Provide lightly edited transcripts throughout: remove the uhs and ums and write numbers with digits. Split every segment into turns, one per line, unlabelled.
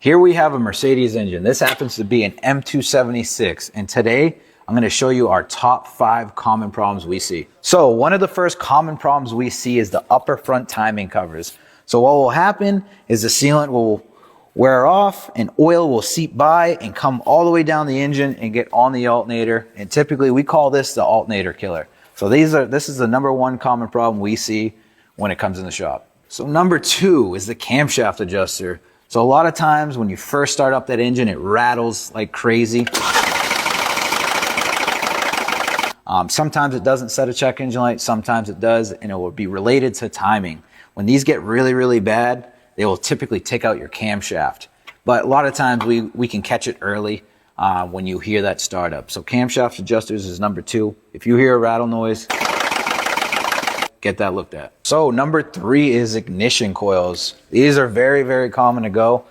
Here we have a Mercedes engine. This happens to be an M276. And today I'm going to show you our top 5 common problems we see. So one of the first common problems we see is the upper front timing covers. So what will happen is the sealant will wear off and oil will seep by and come all the way down the engine and get on the alternator. And typically we call this the alternator killer. So this is the number 1 common problem we see when it comes in the shop. So number 2 is the camshaft adjuster. So a lot of times when you first start up that engine, it rattles like crazy. Sometimes it doesn't set a check engine light, sometimes it does, and it will be related to timing. When these get really, really bad, they will typically take out your camshaft. But a lot of times we can catch it early when you hear that startup. So camshaft adjusters is number 2. If you hear a rattle noise, get that looked at. So number 3 is ignition coils. These are very, very common to go.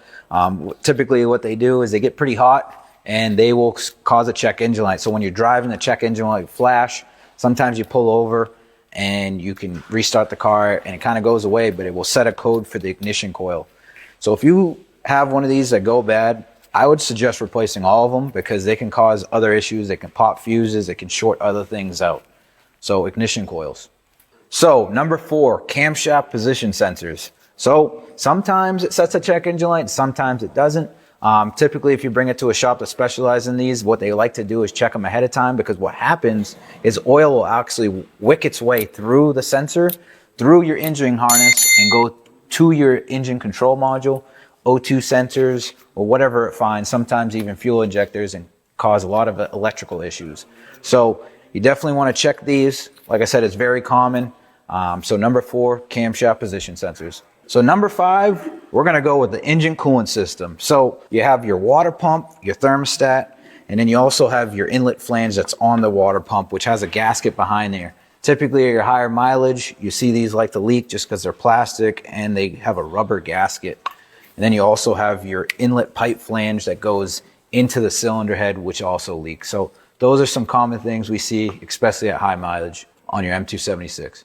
Typically what they do is they get pretty hot and they will cause a check engine light. So when you're driving, the check engine light flash. Sometimes you pull over and you can restart the car and it kind of goes away, but it will set a code for the ignition coil. So if you have one of these that go bad, I would suggest replacing all of them because they can cause other issues. They can pop fuses, they can short other things out. So ignition coils. So number 4, camshaft position sensors. So sometimes it sets a check engine light, sometimes it doesn't. Typically, if you bring it to a shop that specializes in these, what they like to do is check them ahead of time, because what happens is oil will actually wick its way through the sensor, through your engine harness, and go to your engine control module, O2 sensors, or whatever it finds, sometimes even fuel injectors, and cause a lot of electrical issues. So you definitely want to check these. Like I said, it's very common. So number 4, camshaft position sensors. So number 5, we're going to go with the engine coolant system. So you have your water pump, your thermostat, and then you also have your inlet flange that's on the water pump, which has a gasket behind there. Typically at your higher mileage, you see these like to leak just because they're plastic and they have a rubber gasket. And then you also have your inlet pipe flange that goes into the cylinder head, which also leaks. So those are some common things we see, especially at high mileage on your M276.